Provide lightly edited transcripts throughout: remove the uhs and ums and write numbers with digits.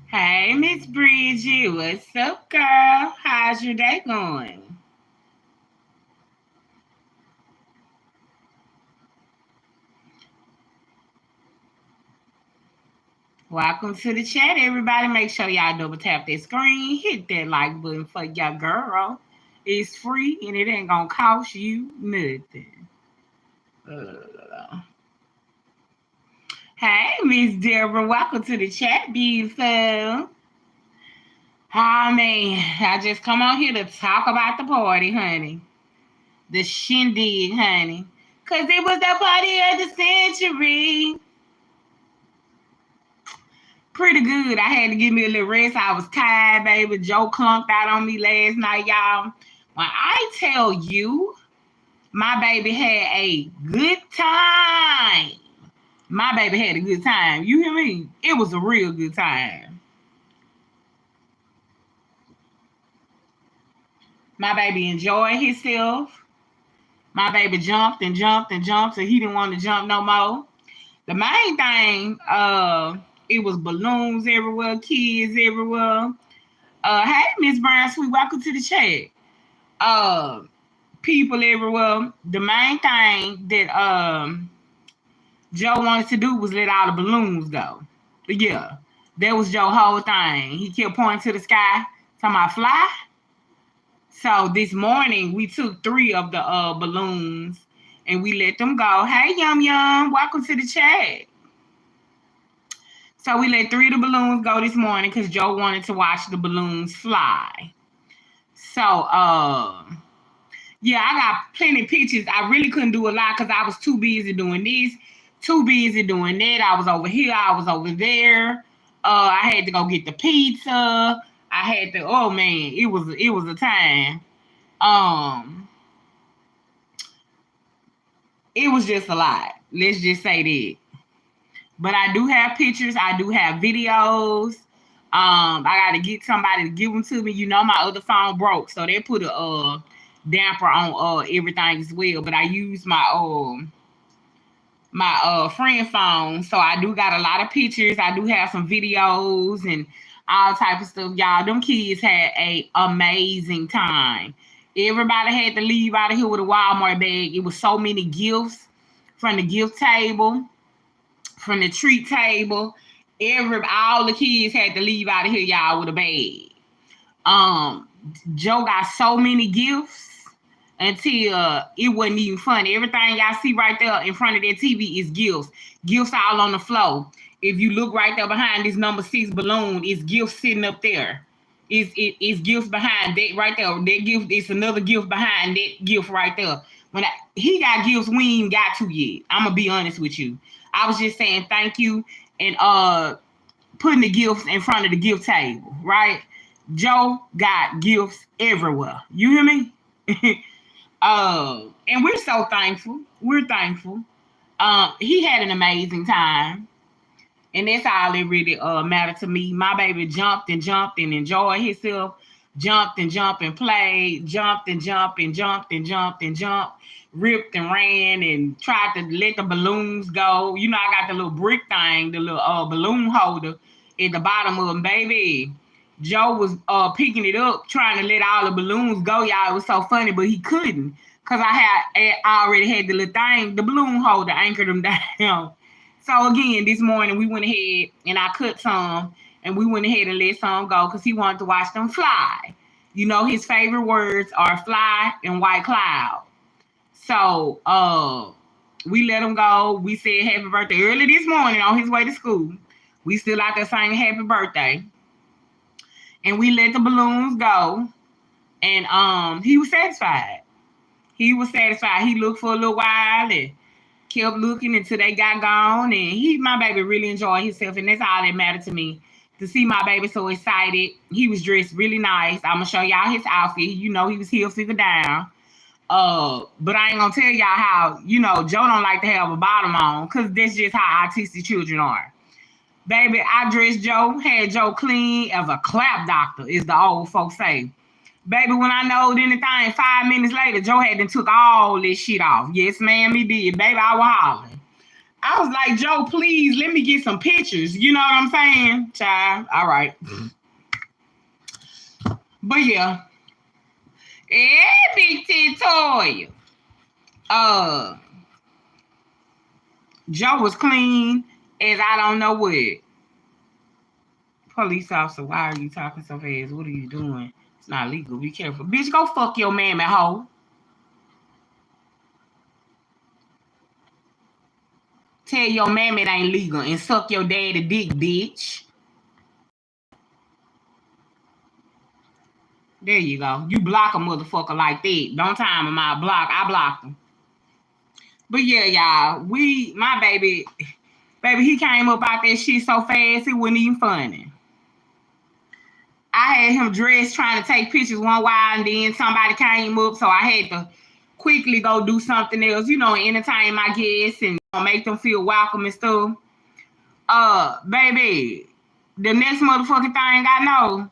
Hey, Miss Bridget, what's up, girl? How's your day going? Welcome to the chat, everybody. Make sure y'all double tap that screen, hit that like button for your girl. It's free and it ain't gonna cost you nothing. Uh, Hey, Miss Deborah, welcome to the chat, beautiful. Oh man, I just come on here to talk about the party, honey. The shindig, honey. Cause it was the party of the century. Pretty good. I had to give me a little rest. I was tired, baby. Joe clunked out on me last night, y'all. When I tell you, my baby had a good time. My baby had a good time. You hear me? It was a real good time. My baby enjoyed himself. My baby jumped and jumped and jumped, so he didn't want to jump no more. The main thing, it was balloons everywhere, kids everywhere. Hey, Miss Brown Sweet, welcome to the chat. Uh, People everywhere. The main thing that Joe wanted to do was let all the balloons go. Yeah, that was Joe's whole thing. He kept pointing to the sky, talking about fly. So this morning we took three of the balloons and we let them go. Hey, Yum Yum, welcome to the chat. So we let three of the balloons go this morning because Joe wanted to watch the balloons fly. So yeah, I got plenty of pictures. I really couldn't do a lot because I was too busy doing this, too busy doing that. I was over here, I was over there. I had to go get the pizza. I had to. Oh man, it was a time. Um, it was just a lot. Let's just say that. But I do have pictures. I do have videos. I got to get somebody to give them to me. You know, my other phone broke, so they put a damper on everything as well. But I use my friend phone, so I do got a lot of pictures. I do have some videos and all type of stuff. Y'all, them kids had a amazing time. Everybody had to leave out of here with a Walmart bag. It was so many gifts from the gift table, from the treat table. All the kids had to leave out of here, y'all, with a bag. Um, Joe got so many gifts until it wasn't even funny. Everything y'all see right there in front of that TV is gifts. Gifts all on the floor. If you look right there behind this number 6 balloon, it's gifts sitting up there. It's gifts behind that right there. That gift, it's another gift behind that gift right there. He got gifts we ain't even got to yet. I'm gonna be honest with you. I was just saying thank you and putting the gifts in front of the gift table, right? Joe got gifts everywhere. You hear me? And we're so thankful. We're thankful. He had an amazing time, and that's all that really mattered to me. My baby jumped and enjoyed himself, jumped and jumped and played, jumped and jumped and jumped and jumped and jumped, ripped and ran and tried to let the balloons go. You know, I got the little brick thing, the little balloon holder at the bottom of them, baby. Joe was picking it up, trying to let all the balloons go. Y'all, it was so funny, but he couldn't because I already had the little thing, the balloon holder anchored him down. So again, this morning we went ahead and I cut some and we went ahead and let some go because he wanted to watch them fly. You know, his favorite words are fly and white cloud. So we let him go. We said happy birthday early this morning on his way to school. We still out there saying happy birthday. And we let the balloons go. And he was satisfied. He was satisfied. He looked for a little while and kept looking until they got gone. And my baby really enjoyed himself. And that's all that mattered to me. To see my baby so excited. He was dressed really nice. I'm going to show y'all his outfit. You know, he was heel figure down. But I ain't going to tell y'all how, you know, Joe don't like to have a bottom on. Because that's just how autistic children are. Baby, I dressed Joe, had Joe clean as a clap doctor, is the old folks say. Baby, when I knowed anything, 5 minutes later, Joe had took all this shit off. Yes, ma'am, he did. Baby, I was hollering. I was like, Joe, please let me get some pictures. You know what I'm saying? Child, all right. But yeah. Hey, Big T Toya. Joe was clean as I don't know what. Police officer, why are you talking so fast? What are you doing? It's not legal. Be careful. Bitch, go fuck your mammy hoe. Tell your mammy it ain't legal and suck your daddy dick, bitch. There you go. You block a motherfucker like that. Don't time him out. I blocked him. But yeah, y'all, my baby, he came up out that shit so fast, it wasn't even funny. I had him dressed trying to take pictures one while, and then somebody came up, so I had to quickly go do something else, entertain my guests and make them feel welcome and stuff. Baby, the next motherfucking thing I know,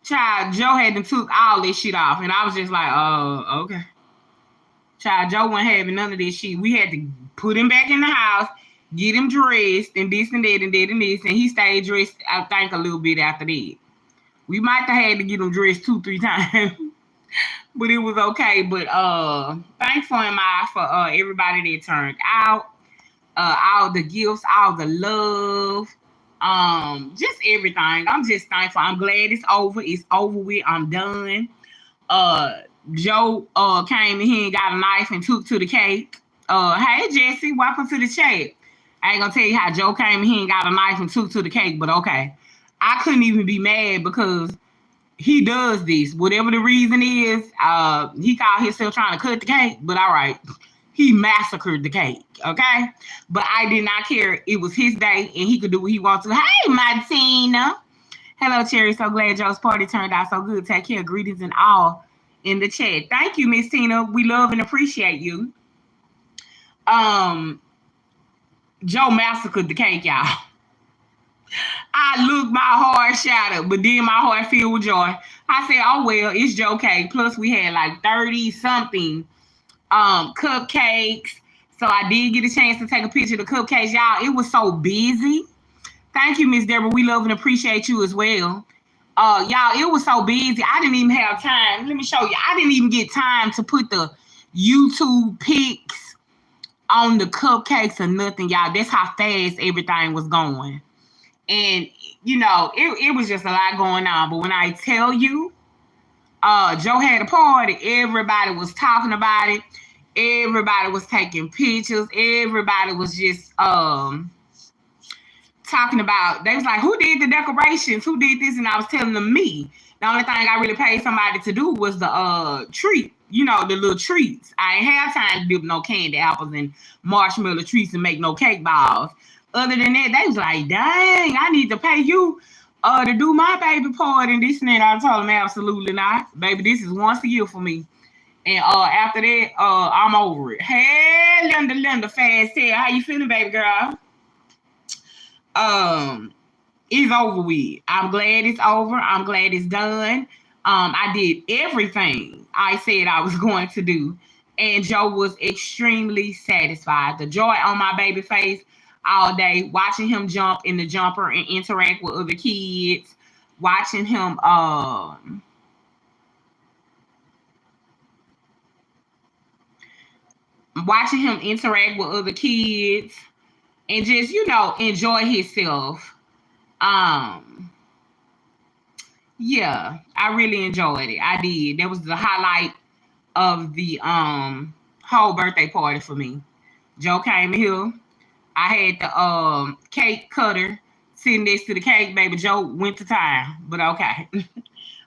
child, Joe had took all this shit off, and I was just like, oh, okay. Child, Joe wasn't having none of this shit. We had to put him back in the house, get him dressed, and this and that and that and this, and he stayed dressed, I think, a little bit after that. We might have had to get him dressed 2-3 times, but it was okay. But thankful am I for everybody that turned out, all the gifts, all the love, just everything. I'm just thankful. I'm glad it's over. It's over with. I'm done. Joe came in here and got a knife and took to the cake. Hey Jesse, welcome to the chat. I ain't gonna tell you how Joe came in here and got a knife and took to the cake, but okay. I couldn't even be mad because he does this. Whatever the reason is, he called himself trying to cut the cake, but all right. He massacred the cake, okay? But I did not care. It was his day, and he could do what he wants to. Hey, Martina. Hello, Cherry. So glad Joe's party turned out so good. Take care. Greetings and all in the chat. Thank you, Miss Tina. We love and appreciate you. Joe massacred the cake, y'all. I looked, my heart shattered, but then my heart filled with joy. I said, oh, well, it's Joe cake. Plus, we had like 30-something cupcakes. So I did get a chance to take a picture of the cupcakes. Y'all, it was so busy. Thank you, Miss Deborah. We love and appreciate you as well. Y'all, it was so busy. I didn't even have time. Let me show you. I didn't even get time to put the YouTube pics on the cupcakes or nothing, y'all. That's how fast everything was going. And, it was just a lot going on. But when I tell you, Joe had a party, everybody was talking about it. Everybody was taking pictures. Everybody was just talking about, they was like, who did the decorations? Who did this? And I was telling them me. The only thing I really paid somebody to do was the treat, the little treats. I ain't have time to dip no candy apples and marshmallow treats and make no cake balls. Other than that, they was like, dang, I need to pay you to do my baby party and this and that. I told them absolutely not. Baby, this is once a year for me. And after that, I'm over it. Hey, Linda, fast tail. How you feeling, baby girl? It's over with. I'm glad it's over. I'm glad it's done. I did everything I said I was going to do. And Joe was extremely satisfied. The joy on my baby face all day, watching him jump in the jumper and interact with other kids, watching him interact with other kids and just, enjoy himself. Yeah, I really enjoyed it. I did. That was the highlight of the whole birthday party for me. Joe came here. I had the cake cutter sitting next to the cake. Baby Joe went to town, but okay.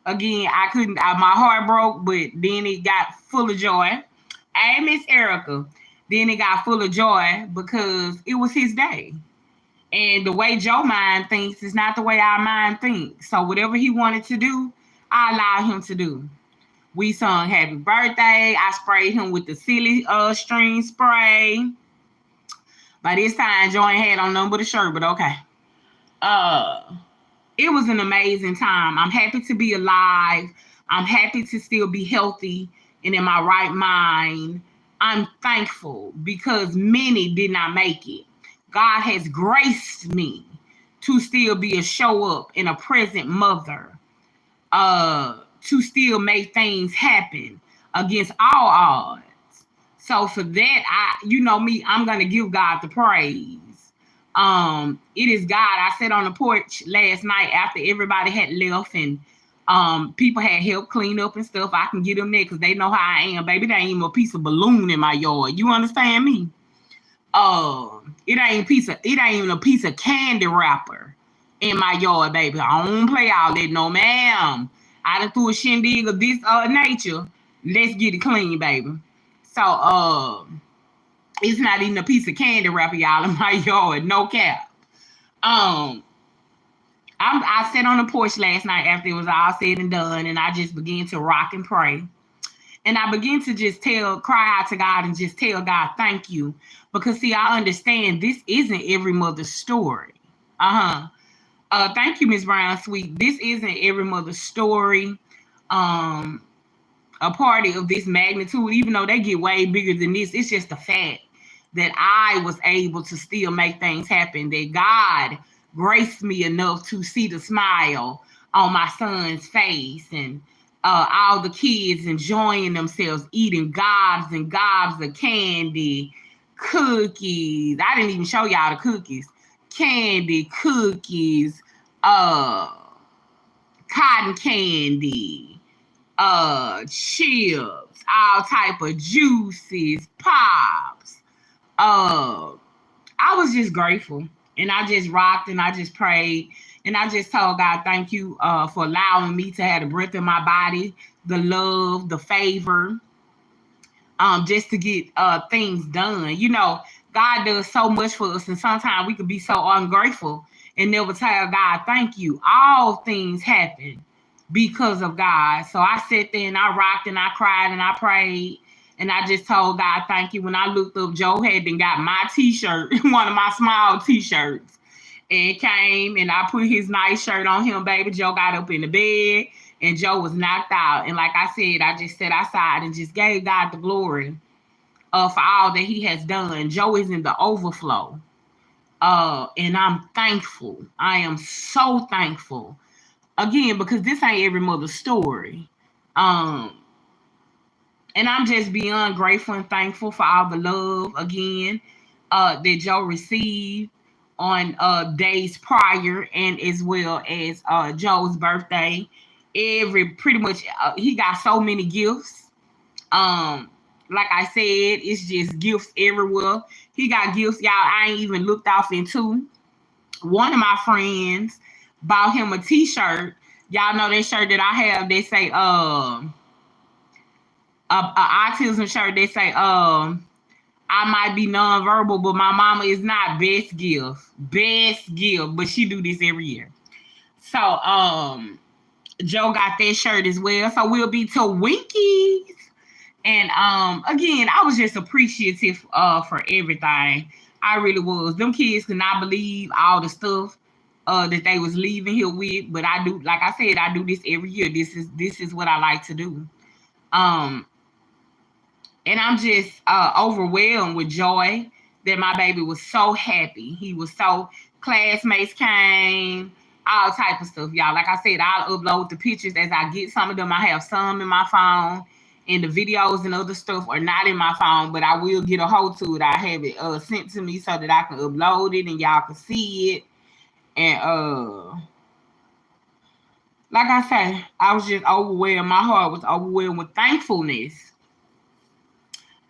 Again, I couldn't. My heart broke, but then it got full of joy. Hey, Miss Erica. Then it got full of joy because it was his day. And the way Joe mind thinks is not the way our mind thinks. So whatever he wanted to do, I allowed him to do. We sung happy birthday. I sprayed him with the silly string spray. By this time, Joe ain't had on nothing but a shirt, but okay. It was an amazing time. I'm happy to be alive. I'm happy to still be healthy and in my right mind. I'm thankful because many did not make it. God has graced me to still be a show up and a present mother, to still make things happen against all odds. So for that, you know me, I'm gonna give God the praise. It is God. I sat on the porch last night after everybody had left and people had helped clean up and stuff. I can get them there because they know how I am, baby. There ain't even a piece of balloon in my yard. You understand me? It ain't even a piece of candy wrapper in my yard, baby. I don't play all that, no ma'am. I done threw a shindig of this nature. Let's get it clean, baby. So it's not even a piece of candy wrapper, y'all, in my yard. No cap. I sat on the porch last night after it was all said and done, and I just began to rock and pray. And I began to just cry out to God and just tell God, thank you. Because, see, I understand this isn't every mother's story. Thank you, Miss Brown Sweet. This isn't every mother's story. A party of this magnitude, even though they get way bigger than this, it's just the fact that I was able to still make things happen, that God graced me enough to see the smile on my son's face and all the kids enjoying themselves, eating gobs and gobs of candy, cookies. I didn't even show y'all the cookies. Candy, cookies, cotton candy, chips, all type of juices, pops. I was just grateful, and I just rocked and I just prayed and I just told God, thank you for allowing me to have the breath in my body, the love, the favor, just to get things done. You know, God does so much for us, and sometimes we could be so ungrateful and never tell God, thank you. All things happen because of God. So I sat there and I rocked and I cried and I prayed. And I just told God, thank you. When I looked up, Joe had then got my t-shirt, one of my small t-shirts, and came and I put his nice shirt on him, baby. Joe got up in the bed and Joe was knocked out. And like I said, I just sat outside and just gave God the glory for all that he has done. Joe is in the overflow. And I'm thankful. I am so thankful. Again, because this ain't every mother's story. And I'm just beyond grateful and thankful for all the love, again, that Joe received on days prior, and as well as Joe's birthday. Pretty much, he got so many gifts. Like I said, it's just gifts everywhere. He got gifts, y'all, I ain't even looked off into. One of my friends bought him a t-shirt. Y'all know that shirt that I have, they say, a autism shirt, they say, I might be nonverbal, but my mama is not. Best gift, but she do this every year. So Joe got that shirt as well. So we'll be to Winkies. And again, I was just appreciative for everything. I really was. Them kids could not believe all the stuff that they was leaving here with. But I do, like I said, I do this every year. This is what I like to do. And I'm just overwhelmed with joy that my baby was so happy. He was so, classmates came, all type of stuff, y'all. Like I said, I'll upload the pictures as I get some of them. I have some in my phone, and the videos and other stuff are not in my phone, but I will get a hold to it. I have it sent to me so that I can upload it and y'all can see it. And like I say, I was just overwhelmed. My heart was overwhelmed with thankfulness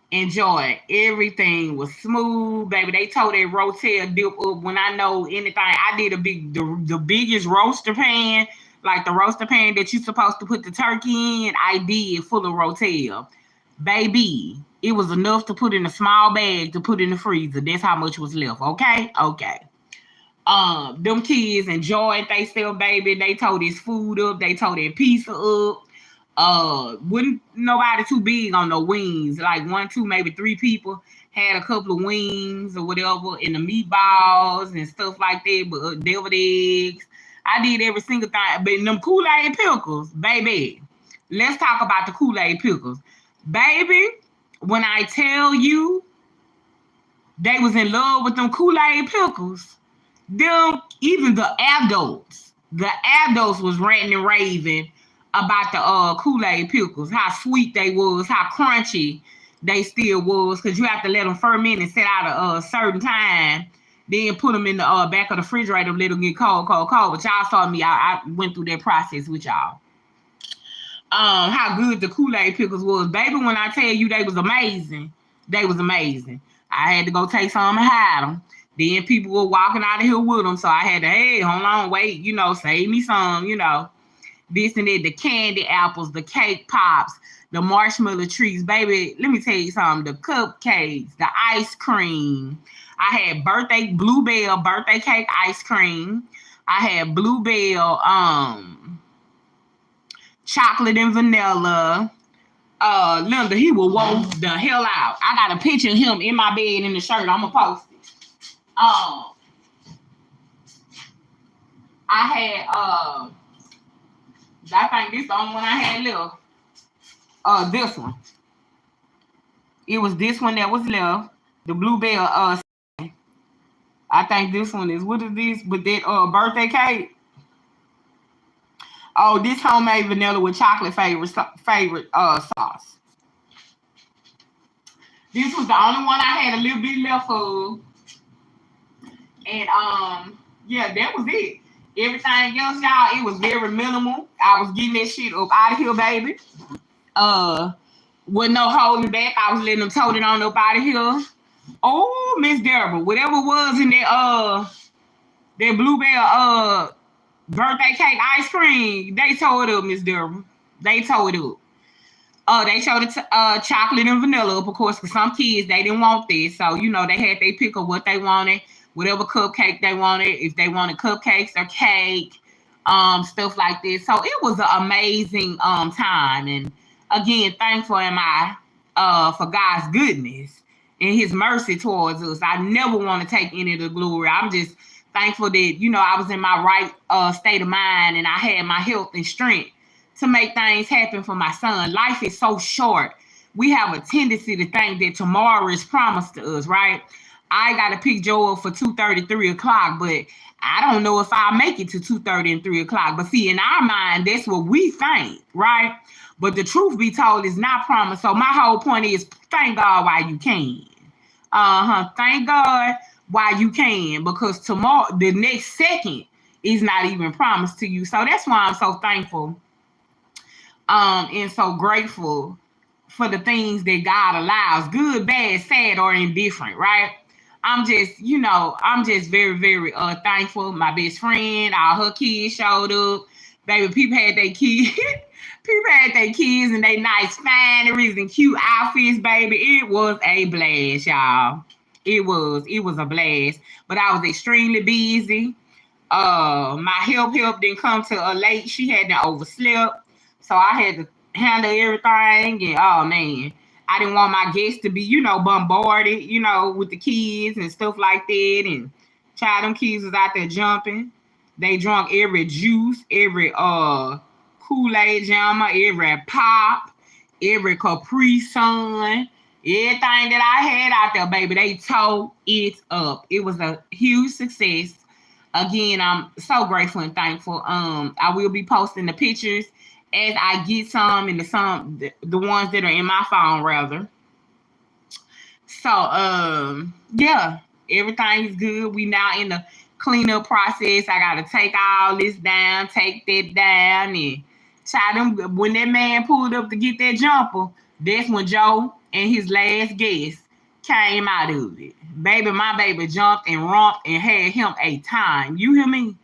and joy. Everything was smooth, baby. They told that Rotel dip up when I know anything. I did the biggest roaster pan, like the roaster pan that you're supposed to put the turkey in. I did full of Rotel. Baby, it was enough to put in a small bag to put in the freezer. That's how much was left. Okay. Them kids enjoyed themselves, baby. They tore this food up. They tore that pizza up. Wouldn't nobody too big on no wings. Like 1, 2, maybe 3 people had a couple of wings or whatever, and the meatballs and stuff like that, but deviled eggs. I did every single thing. But them Kool-Aid pickles, baby. Let's talk about the Kool-Aid pickles. Baby, when I tell you they was in love with them Kool-Aid pickles, them, even the adults was ranting and raving about the Kool-Aid pickles, how sweet they was, how crunchy they still was, because you have to let them ferment and set out a certain time, then put them in the back of the refrigerator, let them get cold. But y'all saw me, I went through that process with y'all. How good the Kool-Aid pickles was. Baby, when I tell you they was amazing, they was amazing. I had to go take some and hide them. Then people were walking out of here with them, so I had to, hey, hold on, wait, save me some, this and that, the candy apples, the cake pops, the marshmallow treats. Baby, let me tell you something, the cupcakes, the ice cream. I had Bluebell birthday cake ice cream. I had Bluebell chocolate and vanilla. Linda, he will woe the hell out. I got a picture of him in my bed in the shirt. I'm gonna post it. I had I think this the only one I had left. This one. It was this one that was left. The Bluebell I think this one is, what is this? But that birthday cake. Oh, this homemade vanilla with chocolate favorite sauce. This was the only one I had a little bit left of. And yeah, that was it. Everything else, y'all, it was very minimal. I was getting that shit up out of here, baby. With no holding back. I was letting them tote it on up out of here. Oh, Miss Deborah, whatever was in that Bluebell birthday cake ice cream, they tore it up, Miss Deborah. They tore it up. They showed it chocolate and vanilla up, of course, because some kids, they didn't want this. So, they had they pick up what they wanted, whatever cupcake they wanted, if they wanted cupcakes or cake, stuff like this. So it was an amazing time. And again, thankful am I for God's goodness and his mercy towards us. I never want to take any of the glory. I'm just thankful that, I was in my right state of mind and I had my health and strength to make things happen for my son. Life is so short. We have a tendency to think that tomorrow is promised to us, right? I got to pick Joe up for 2:30, 3 o'clock, but I don't know if I'll make it to 2:30 and 3 o'clock. But see, in our mind, that's what we think, right? But the truth be told is not promised. So my whole point is, thank God while you can. Thank God while you can, because tomorrow, the next second is not even promised to you. So that's why I'm so thankful and so grateful for the things that God allows, good, bad, sad, or indifferent, right? I'm just very, very thankful. My best friend, all her kids showed up. Baby, people had their kids. People had their kids and they nice fineries and cute outfits, baby. It was a blast, y'all. It was a blast. But I was extremely busy. My help didn't come to her late. She had to overslept. So I had to handle everything. And oh man, I didn't want my guests to be, bombarded, with the kids and stuff like that. And child, them kids was out there jumping. They drunk every juice, every Kool-Aid jammer, every pop, every Capri Sun, everything that I had out there, baby. They tore it up. It was a huge success. Again, I'm so grateful and thankful. I will be posting the pictures as I get some and the ones that are in my phone, rather. So, yeah, everything is good. We now in the cleanup process. I got to take all this down, take that down, and when that man pulled up to get that jumper, that's when Joe and his last guest came out of it. Baby, my baby jumped and romped and had him a time. You hear me?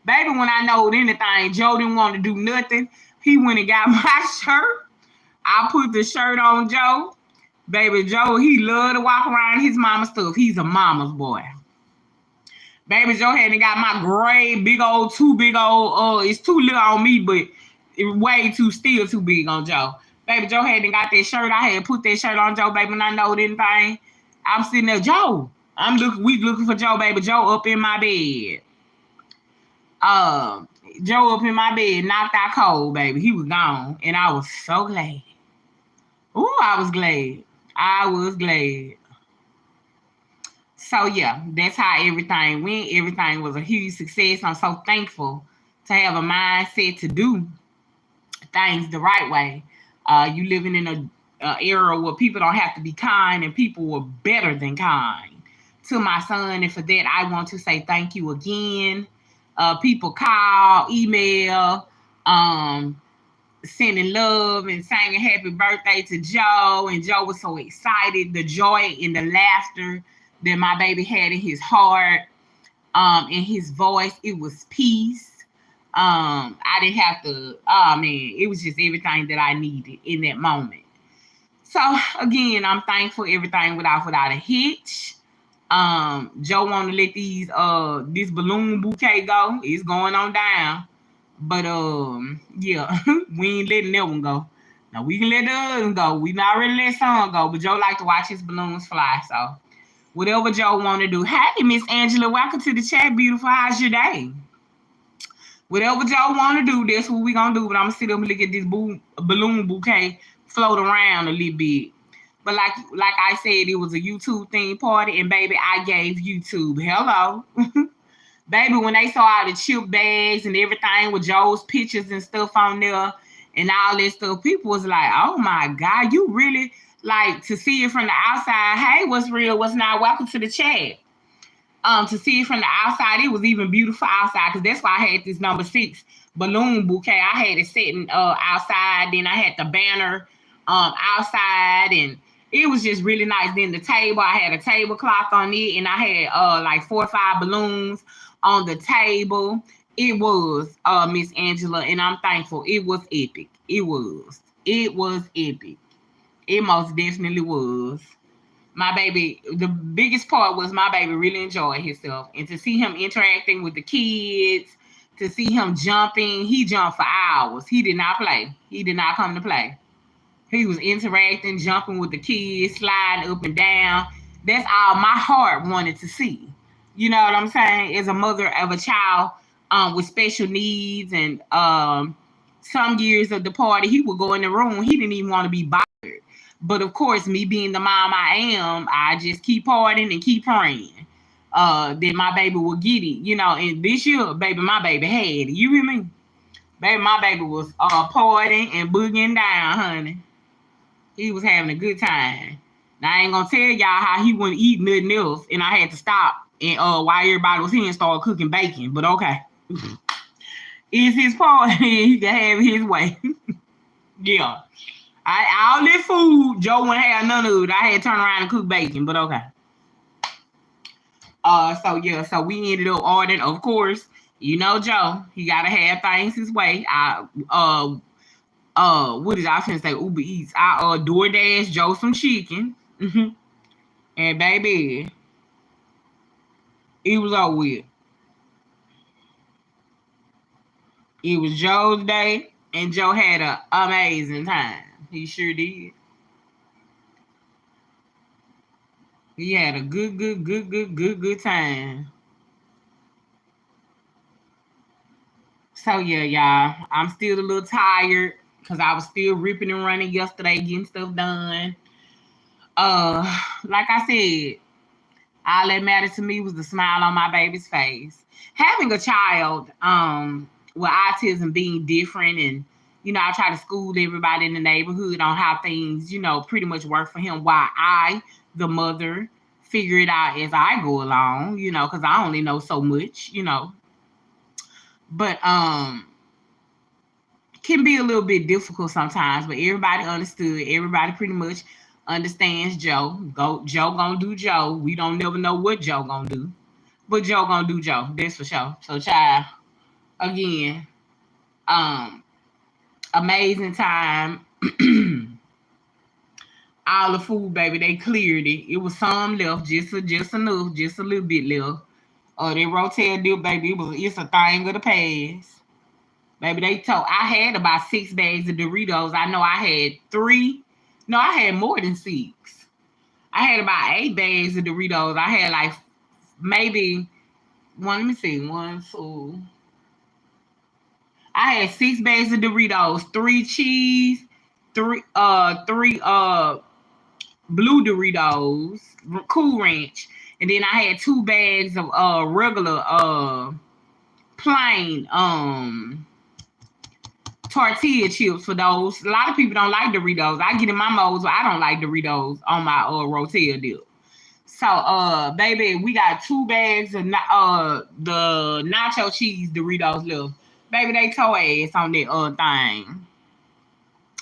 Baby, when I know anything, Joe didn't want to do nothing. He went and got my shirt. I put the shirt on Joe. Baby, Joe, he loved to walk around his mama's stuff. He's a mama's boy. Baby Joe hadn't got my gray, big old, it's too little on me, but way still too big on Joe. Baby, Joe hadn't got that shirt. I had put that shirt on Joe, baby, and I know anything. I'm sitting there, Joe. We looking for Joe, baby. Joe up in my bed. Joe up in my bed, knocked out cold, baby. He was gone. And I was so glad. Ooh, I was glad. So yeah, that's how everything went. Everything was a huge success. I'm so thankful to have a mindset to do things the right way. You living in a era where people don't have to be kind, and people were better than kind to my son. And for that, I want to say thank you again. People call, email, sending love and singing happy birthday to Joe. And Joe was so excited. The joy and the laughter that my baby had in his heart, in his voice, it was peace. I didn't have to, oh man, it was just everything that I needed in that moment. So again, I'm thankful everything went off without a hitch. Joe want to let this balloon bouquet go. It's going on down. But yeah, we ain't letting that one go. Now we can let the other one go. We not really let some go, but Joe like to watch his balloons fly. So whatever Joe want to do. Hey, Miss Angela, welcome to the chat, beautiful. How's your day? Whatever Joe want to do, that's what we gonna do. But I'm gonna sit up and look at this balloon bouquet float around a little bit. But like I said, it was a YouTube theme party, and baby, I gave YouTube hello. Baby, when they saw all the chip bags and everything with Joe's pictures and stuff on there and all that stuff, people was like, oh my God, you really like to see it from the outside. Hey, what's real, what's not? Welcome to the chat. To see it from the outside, it was even beautiful outside, because that's why I had this number 6 balloon bouquet. I had it sitting outside, then I had the banner outside, and it was just really nice. Then the table, I had a tablecloth on it, and I had like 4 or 5 balloons on the table. It was Miss Angela, and I'm thankful. It was epic. It was epic. It most definitely was. My baby, the biggest part was my baby really enjoyed himself, and to see him interacting with the kids, to see him jumping, he jumped for hours. He did not play. He did not come to play. He was interacting, jumping with the kids, sliding up and down. That's all my heart wanted to see. You know what I'm saying? As a mother of a child with special needs, and some years of the party, he would go in the room. He didn't even want to be bothered. But of course, me being the mom I am, I just keep partying and keep praying that my baby will get it. You know, and this year, baby, my baby had it. You hear me? Baby, my baby was partying and boogieing down, honey. He was having a good time. Now, I ain't gonna tell y'all how he wouldn't eat nothing else, and I had to stop and while everybody was here and start cooking bacon. But okay, it's his party. He can have his way. Yeah, all this food, Joe wouldn't have none of it. I had to turn around and cook bacon. But okay. So we ended up ordering, of course. You know, Joe, he gotta have things his way. What did I finna say? Uber Eats. I DoorDash Joe some chicken. And baby, it was over with. It was Joe's day, and Joe had an amazing time. He sure did. He had a good time. So yeah, y'all, I'm still a little tired because I was still ripping and running yesterday, getting stuff done. Like I said, all that mattered to me was the smile on my baby's face. Having a child with autism being different, and you know, I try to school everybody in the neighborhood on how things, you know, pretty much work for him, while I, the mother, figure it out as I go along, you know, because I only know so much, you know. But can be a little bit difficult sometimes, but everybody understood. Everybody pretty much understands Joe. Joe gonna do Joe. We don't never know what Joe gonna do, but Joe gonna do Joe. That's for sure. So, child, again, amazing time. All the food, baby, they cleared it. It was some left, just enough, just a little bit left. That Rotel dip, baby, it's a thing of the past. Baby, I had about 6 bags of Doritos. I know I had 3. No, I had more than 6. I had about 8 bags of Doritos. I had like maybe let me see, 1, 2. I had 6 bags of Doritos, 3 cheese, 3 blue Doritos, Cool Ranch, and then I had 2 bags of regular plain tortilla chips for those. A lot of people don't like Doritos. I get in my modes where I don't like Doritos on my Rotel dip. So baby, we got 2 bags of the nacho cheese Doritos left. Baby, they tore ass on that thing.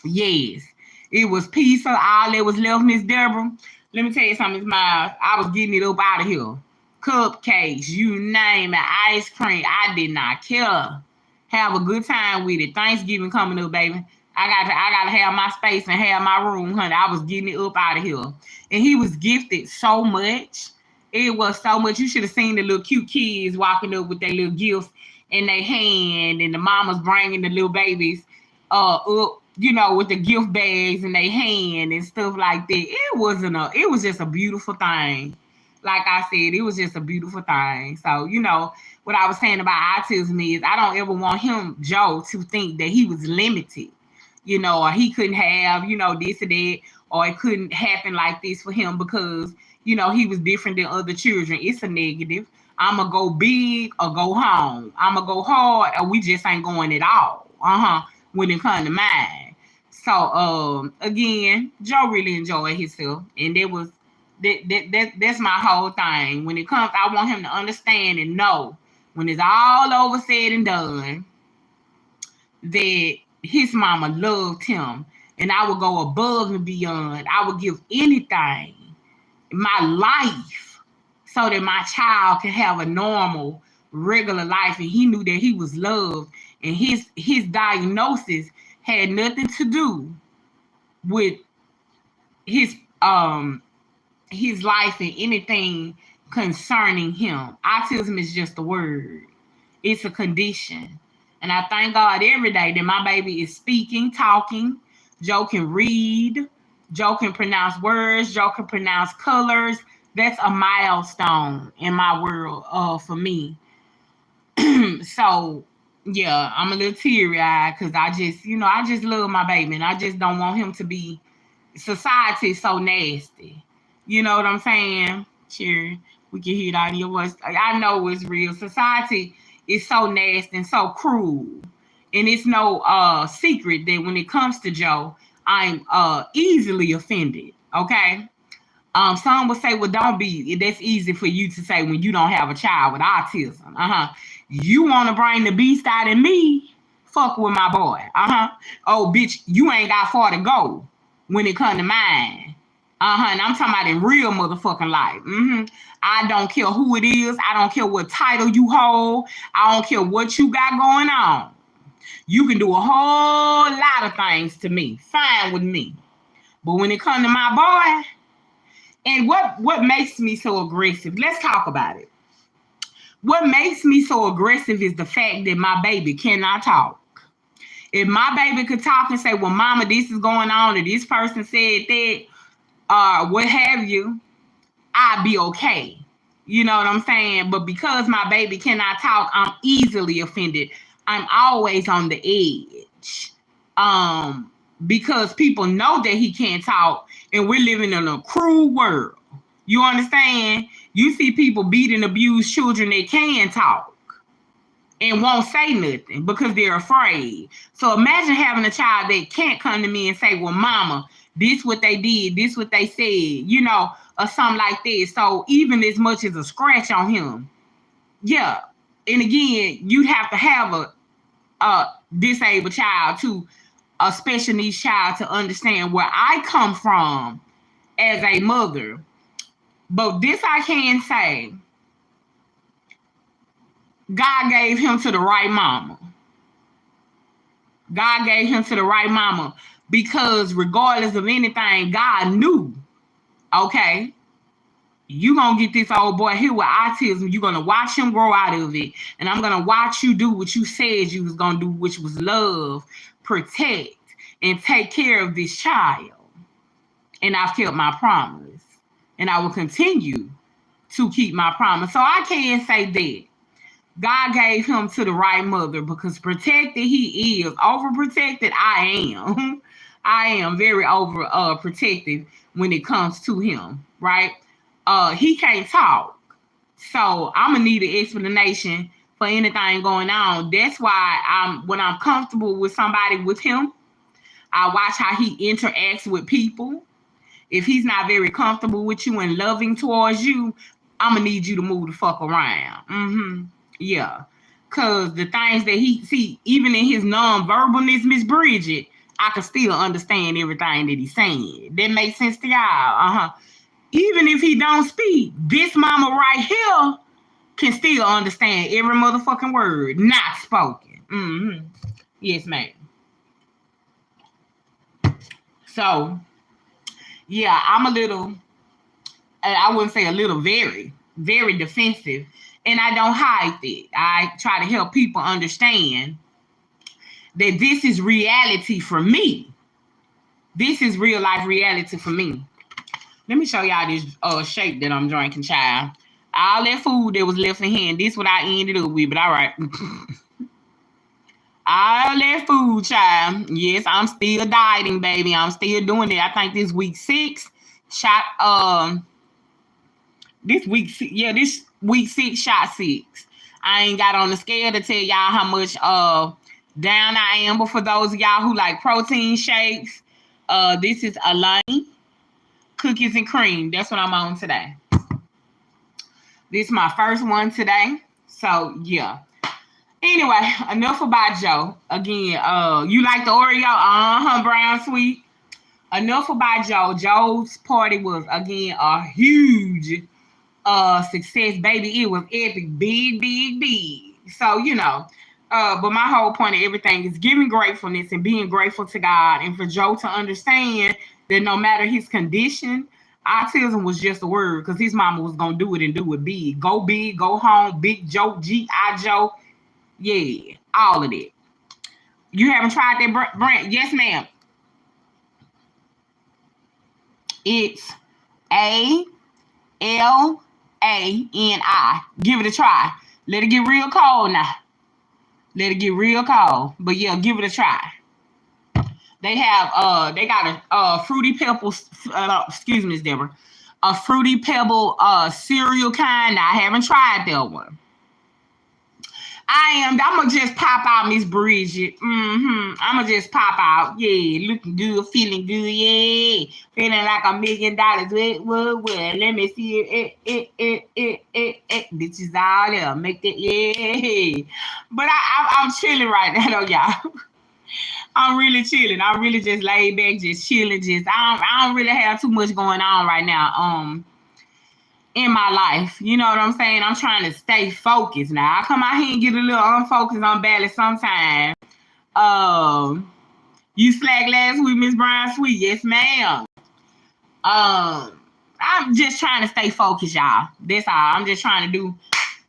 Yes. It was pizza, all that was left, Miss Deborah. Let me tell you something, Miss Miles. I was getting it up out of here. Cupcakes, you name it, ice cream. I did not care. Have a good time with it. Thanksgiving coming up, baby. I gotta have my space and have my room, honey. I was getting it up out of here. And he was gifted so much. It was so much. You should have seen the little cute kids walking up with their little gifts in their hand, and the mamas bringing the little babies up, with the gift bags in their hand and stuff like that. It was just a beautiful thing. Like I said, it was just a beautiful thing. So, what I was saying about autism is I don't ever want Joe, to think that he was limited, or he couldn't have, this or that, or it couldn't happen like this for him because, he was different than other children. It's a negative. I'm going to go big or go home. I'm going to go hard or we just ain't going at all. When it comes to mine. So, again, Joe really enjoyed himself. And that's my whole thing. When it comes, I want him to understand and know when it's all over said and done that his mama loved him. And I would go above and beyond. I would give anything in my life so that my child can have a normal, regular life. And he knew that he was loved. And his diagnosis had nothing to do with his life and anything concerning him. Autism is just a word. It's a condition. And I thank God every day that my baby is speaking, talking. Joe can read. Joe can pronounce words. Joe can pronounce colors. That's a milestone in my world for me. So, yeah, I'm a little teary-eyed because I just love my baby. And I just don't want him to be, society so nasty. You know what I'm saying? Sure, we can hear that in your voice. I know it's real. Society is so nasty and so cruel. And it's no secret that when it comes to Joe, I'm easily offended. Okay? Some would say, well, don't be. That's easy for you to say when you don't have a child with autism. You want to bring the beast out in me? Fuck with my boy. Oh, bitch, you ain't got far to go when it comes to mine. And I'm talking about in real motherfucking life. I don't care who it is. I don't care what title you hold. I don't care what you got going on. You can do a whole lot of things to me. Fine with me. But when it comes to my boy, and what makes me so aggressive, let's talk about it. What makes me so aggressive is the fact that my baby cannot talk. If my baby could talk and say, well, mama, this is going on, or this person said that, what have you, I'd be okay. You know what I'm saying? But because my baby cannot talk, I'm easily offended. I'm always on the edge. Because people know that he can't talk, and we're living in a cruel world. You understand? You see people beat and abuse children that can talk and won't say nothing because they're afraid. So imagine having a child that can't come to me and say, well, mama, this what they did, this what they said, or something like this. So even as much as a scratch on him, yeah. And again, you'd have to have a disabled child a special needs child to understand where I come from as a mother. But this I can say, God gave him to the right mama. God gave him to the right mama because regardless of anything, God knew, okay, You gonna get this old boy here with autism. You're gonna watch him grow out of it, and I'm gonna watch you do what you said you was gonna do, which was love, protect, and take care of this child. And I've kept my promise, and I will continue to keep my promise. So I can say that God gave him to the right mother, because protected he is. Overprotected I am. I am very over protective when it comes to him, right? He can't talk. So I'm gonna need an explanation for anything going on. That's why when I'm comfortable with somebody with him, I watch how he interacts with people. If he's not very comfortable with you and loving towards you, I'm gonna need you to move the fuck around. Yeah. Cause the things that he see, even in his non-verbalness, Miss Bridget, I can still understand everything that he's saying. That makes sense to y'all. Even if he don't speak, this mama right here can still understand every motherfucking word not spoken. Yes, ma'am. So, yeah, I'm a little, I wouldn't say a little, very, very defensive. And I don't hide it. I try to help people understand that this is reality for me. This is real life reality for me. Let me show y'all this shake that I'm drinking, child. All that food that was left in here, and this what I ended up with, but all right. All that food, child. Yes, I'm still dieting, baby. I'm still doing it. I think this week 6 shot, this week 6 shot 6. I ain't got on the scale to tell y'all how much down I am, but for those of y'all who like protein shakes, this is Alani cookies and cream. That's what I'm on today. This is my first one today. So yeah. Anyway, enough about Joe. Again, you like the Oreo? Brown sweet. Enough about Joe. Joe's party was, again, a huge success, baby. It was epic, big. So, but my whole point of everything is giving gratefulness and being grateful to God, and for Joe to understand that no matter his condition, autism was just a word, because his mama was going to do it and do it big. Go big, go home, Big Joe, G.I. Joe. Yeah, all of that. You haven't tried that brand? Yes, ma'am. It's ALANI. Give it a try. Let it get real cold now. Let it get real cold. But yeah, give it a try. They have they got a fruity pebbles. Excuse me, Deborah. A fruity pebble cereal kind. I haven't tried that one. I'm gonna just pop out, Miss Bridget. I'm gonna just pop out. Yeah, looking good, feeling good. Yeah, feeling like $1 million. Well, let me see it. Bitches all there. Make that, yeah. But I'm chilling right now, though, y'all. I'm really chilling. I'm really just laid back, just chilling. I don't really have too much going on right now. In my life, you know what I'm saying? I'm trying to stay focused now. I come out here and get a little unfocused, unbalanced sometimes. You slack last week, Miss Brown Sweet. Yes, ma'am. I'm just trying to stay focused, y'all. That's all. I'm just trying to do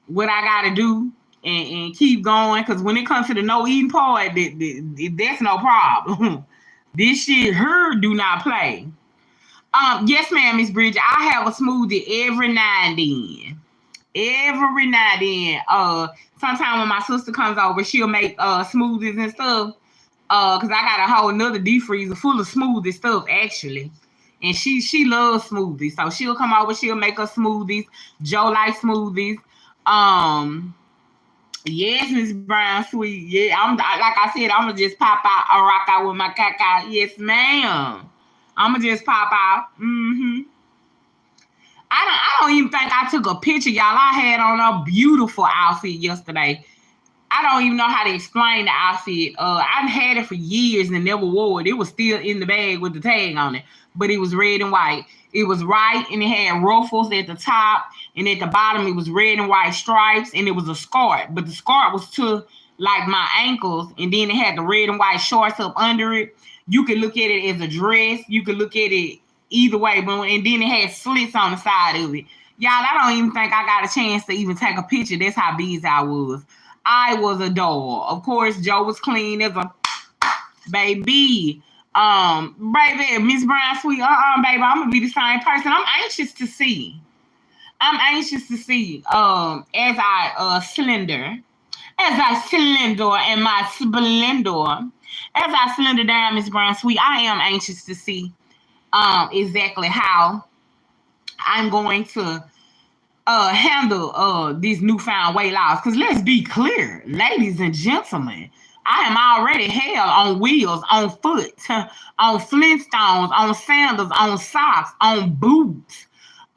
what I gotta do and keep going. Because when it comes to the no eating part, that's no problem. This shit here do not play. Yes, ma'am, Miss Bridget. I have a smoothie every now and then. Sometimes when my sister comes over, she'll make smoothies and stuff. Cause I got a whole another deep freezer full of smoothie stuff actually. And she loves smoothies. So she'll come over, she'll make us smoothies. Joe likes smoothies. Yes, Miss Brown Sweet. Yeah, like I said, I'm gonna just pop out or rock out with my caca. Yes, ma'am. I'm gonna just pop out. I don't even think I took a picture, y'all. I had on a beautiful outfit yesterday. I don't even know how to explain the outfit. I've had it for years and never wore it. It was still in the bag with the tag on it, but it was red and white. It was right, and it had ruffles at the top, and at the bottom it was red and white stripes, and it was a scarf. But the scarf was to like my ankles, and then it had the red and white shorts up under it. You could look at it as a dress. You could look at it either way, but and then it had slits on the side of it. Y'all, I don't even think I got a chance to even take a picture. That's how busy I was. I was a doll. Of course, Joe was clean as a baby. Baby, Miss Brown Sweet, baby, I'm gonna be the same person. I'm anxious to see. As I slender and my splendor, as I slender down, Miss Brown Sweet, I am anxious to see exactly how I'm going to handle these newfound weight loss. Because let's be clear, ladies and gentlemen, I am already hell on wheels, on foot, on Flintstones, on sandals, on socks, on boots.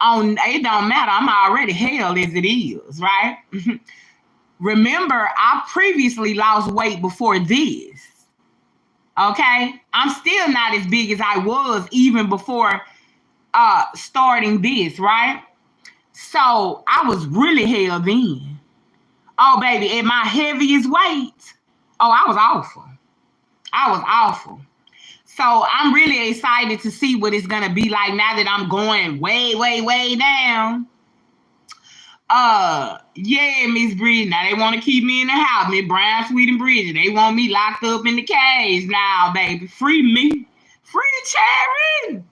On it don't matter. I'm already hell as it is, right? Remember, I previously lost weight before this. Okay, I'm still not as big as I was even before starting this, right? So I was really hell then. Oh, baby, at my heaviest weight, oh, I was awful. I was awful. So I'm really excited to see what it's gonna be like now that I'm going way, way, way down. Yeah, Miss Bridget. Now they want to keep me in the house. Miss Brown, Sweet, and Bridget. They want me locked up in the cage now, baby. Free me. Free Cherry.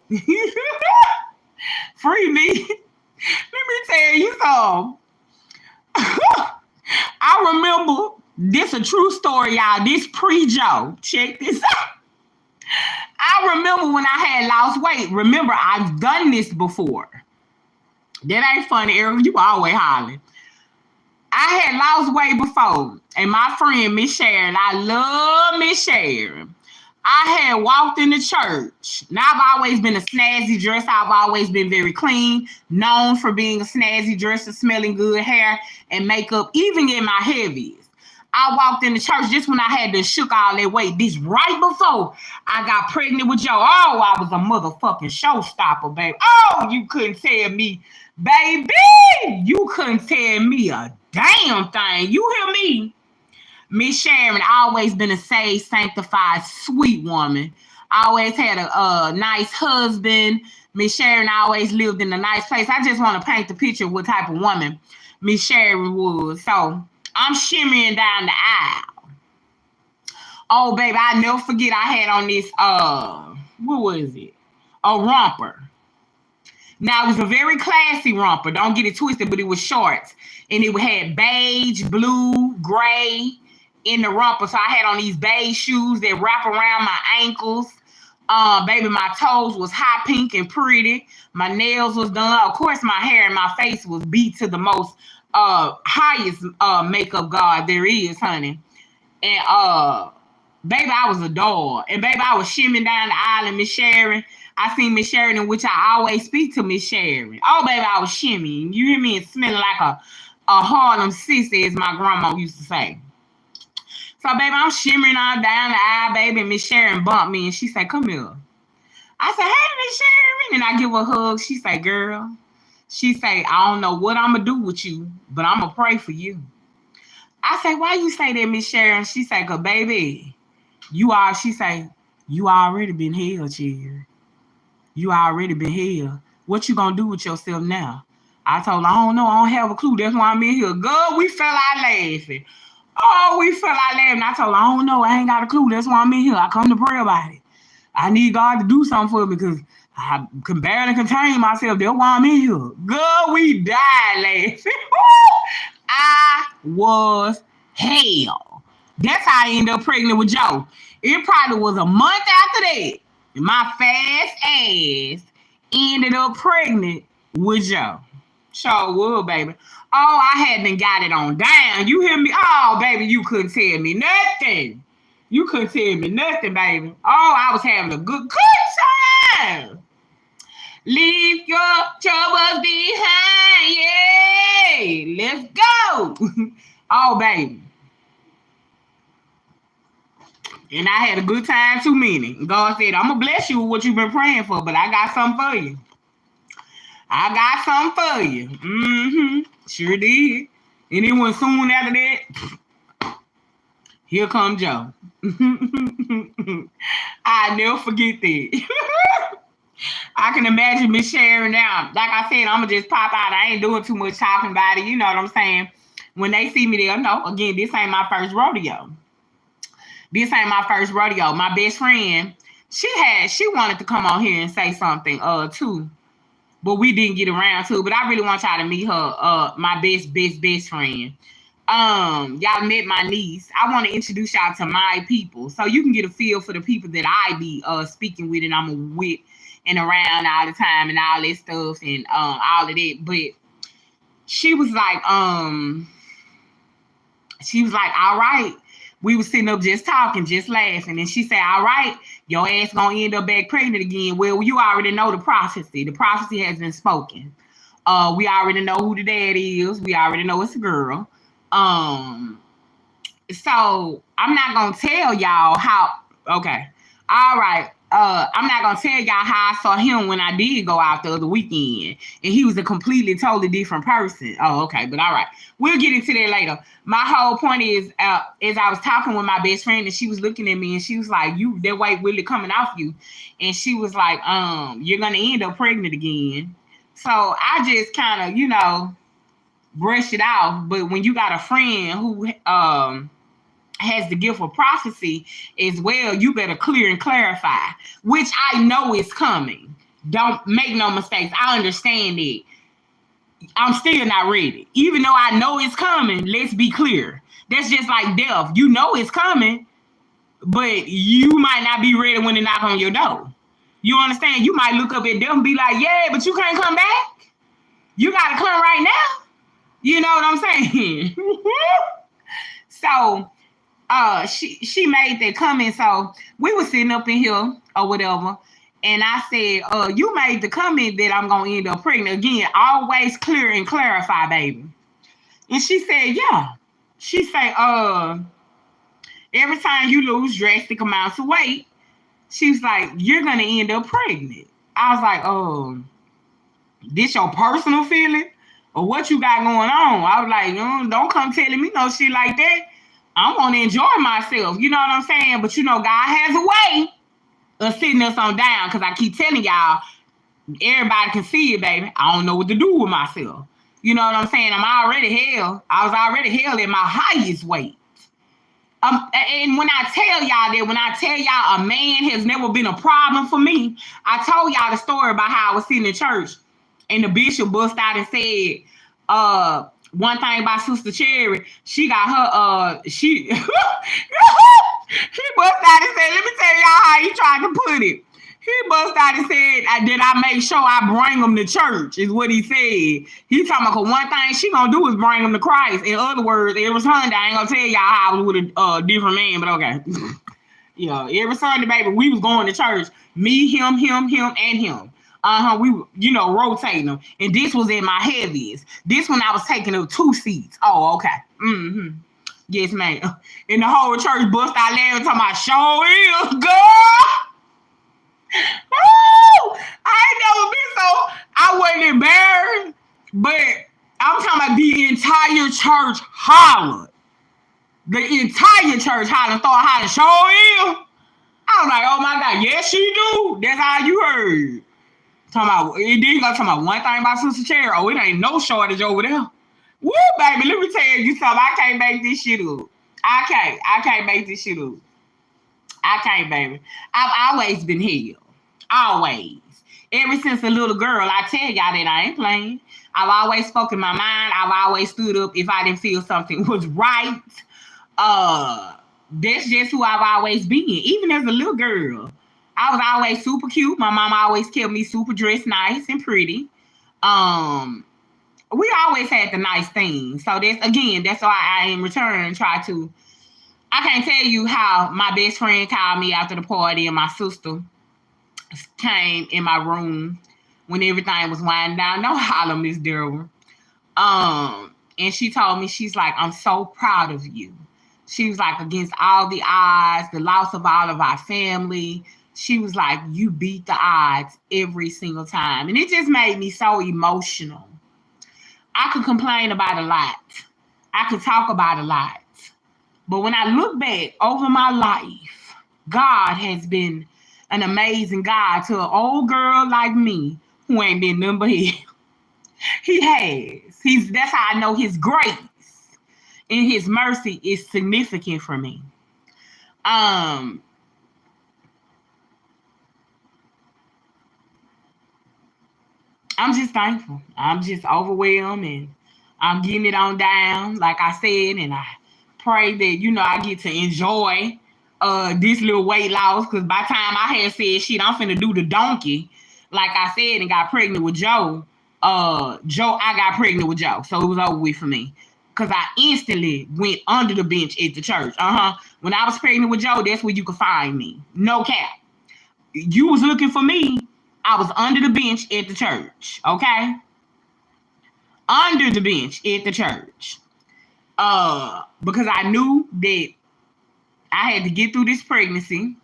Free me. Let me tell you something. I remember this a true story, y'all. This pre-Joe. Check this out. I remember when I had lost weight. Remember, I've done this before. That ain't funny, Eric. You always hollering. I had lost weight before, and my friend Miss Sharon, I love Miss Sharon. I had walked in the church. Now I've always been a snazzy dresser. I've always been very clean, known for being a snazzy dresser, smelling good hair and makeup, even in my heaviest. I walked in the church just when I had to shook all that weight. This right before I got pregnant with Joe. Oh, I was a motherfucking showstopper, baby. Oh, you couldn't tell me, baby. You couldn't tell me a damn thing. You hear me? Miss Sharon always been a saved, sanctified, sweet woman. Always had a nice husband. Miss Sharon always lived in a nice place. I just want to paint the picture of what type of woman Miss Sharon was. So I'm shimmying down the aisle. Oh, baby, I never forget I had on this, what was it? A romper. Now, it was a very classy romper. Don't get it twisted, but it was shorts. And it had beige, blue, gray in the romper. So I had on these beige shoes that wrap around my ankles. Baby, my toes was hot pink and pretty. My nails was done. Of course, my hair and my face was beat to the most highest makeup god there is, honey. And baby, I was a doll. And baby, I was shimming down the aisle and Miss Sharon. I seen Miss Sharon, in which I always speak to Miss Sharon. Oh, baby, I was shimmying. You hear me? And smelling like a Harlem sissy, as my grandma used to say. So, baby, I'm shimmering on down the aisle, baby, and Miss Sharon bumped me, and she said, come here. I said, hey, Miss Sharon. And I give her a hug. She said, girl. She said, I don't know what I'm going to do with you, but I'm going to pray for you. I say, why you say that, Miss Sharon? She said, cause baby, she say, you already been healed, Cherry. You already been healed. What you gonna do with yourself now? I told her, I don't know. I don't have a clue. That's why I'm in here. Girl, we fell out laughing. Oh, we fell out laughing. I told her, I don't know. I ain't got a clue. That's why I'm in here. I come to pray about it. I need God to do something for me because I can barely contain myself. That's why I'm in here. Girl, we died laughing. I was hell. That's how I ended up pregnant with Joe. It probably was a month after that. My fast ass ended up pregnant with Joe. Sure would, baby. Oh, I hadn't got it on down. You hear me? Oh, baby, you couldn't tell me nothing. You couldn't tell me nothing, baby. Oh, I was having a good time. Leave your troubles behind. Yay. Let's go. Oh, baby. And I had a good time too many. God said, I'm going to bless you with what you've been praying for, but I got something for you. I got something for you. Mm-hmm. Sure did. And then when soon after that, here come Joe. I never forget that. I can imagine me sharing now. Like I said, I'm gonna just pop out. I ain't doing too much talking about it. You know what I'm saying? When they see me, they'll know. Again, this ain't my first rodeo. This ain't my first rodeo. My best friend, she wanted to come on here and say something too, but we didn't get around to. But I really want y'all to meet her, my best friend. Y'all met my niece. I want to introduce y'all to my people so you can get a feel for the people that I be speaking with and I'm with and around all the time and all that stuff and all of that. But she was like, all right. We was sitting up just talking, just laughing. And she said, all right, your ass gonna end up back pregnant again. Well, you already know the prophecy. The prophecy has been spoken. We already know who the dad is. We already know it's a girl. So I'm not gonna tell y'all how. Okay, all right. I'm not gonna tell y'all how I saw him when I did go out the other weekend, and he was a completely, totally different person. Oh, okay, but all right, we'll get into that later. My whole point is, as I was talking with my best friend, and she was looking at me, and she was like, "You, that weight really coming off you," and she was like, "You're gonna end up pregnant again." So I just kind of, brush it off. But when you got a friend who has the gift of prophecy as well, you better clear and clarify, which I know is coming. Don't make no mistakes. I understand it. I'm still not ready. Even though I know it's coming, let's be clear. That's just like death. You know it's coming, but you might not be ready when it knock on your door. You understand? You might look up at death and be like, yeah, but you can't come back. You got to come right now. You know what I'm saying? So she made that comment. So we were sitting up in here or whatever, and I said, you made the comment that I'm gonna end up pregnant. Again, always clear and clarify, baby. And she said, yeah. She said, every time you lose drastic amounts of weight, she was like, you're gonna end up pregnant. I was like, this your personal feeling? Or what you got going on? I was like, don't come telling me no shit like that. I'm gonna enjoy myself. You know what I'm saying? But God has a way of sitting us on down, because I keep telling y'all, everybody can see it, baby. I don't know what to do with myself. You know what I'm saying? I was already hell at my highest weight. And when I tell y'all a man has never been a problem for me, I told y'all the story about how I was sitting in church and the bishop bust out and said, one thing about Sister Cherry, she got her, he bust out and said, let me tell y'all how he tried to put it. He bust out and said that I make sure I bring them to church, is what he said. He talking about one thing she gonna do is bring them to Christ. In other words, every Sunday, I ain't gonna tell y'all how I was with a different man, but okay. Yeah, every Sunday, baby, we was going to church. Me, him, and him. We were, rotating them. And this was in my heaviest. This one I was taking up 2 seats. Oh, okay. Mm-hmm. Yes, ma'am. And the whole church bust out laughing, talking about, show is girl. Woo! I ain't never been so, I wasn't embarrassed, but I'm talking about the entire church hollered. The entire church hollered, thought how to show is. I was like, oh my God, yes, she do. That's how you heard. It didn't go talking about one thing about Sister Cherry. Oh, it ain't no shortage over there. Woo, baby, let me tell you something. I can't make this shit up. I can't make this shit up. I can't, baby. I've always been healed. Always. Ever since a little girl, I tell y'all that I ain't playing. I've always spoken my mind. I've always stood up if I didn't feel something was right. That's just who I've always been. Even as a little girl, I was always super cute. My mom always kept me super dressed nice and pretty. We always had the nice things. So that's why I in return try to. I can't tell you how my best friend called me after the party and my sister came in my room when everything was winding down. No holler, Miss Darrell. And she told me, she's like, I'm so proud of you. She was like, against all the odds, the loss of all of our family, she was like, you beat the odds every single time. And it just made me so emotional. I could complain about a lot. I could talk about a lot. But when I look back over my life, God has been an amazing God to an old girl like me who ain't been nothing but hell. He has. That's how I know his grace and his mercy is significant for me. I'm just thankful. I'm just overwhelmed and I'm getting it on down, like I said, and I pray that, I get to enjoy this little weight loss, because by the time I had said shit, I'm finna do the donkey, like I said, and got pregnant with Joe. I got pregnant with Joe, so it was over with for me. Because I instantly went under the bench at the church. When I was pregnant with Joe, that's where you could find me. No cap. You was looking for me, I was under the bench at the church, okay? Under the bench at the church. Because I knew that I had to get through this pregnancy.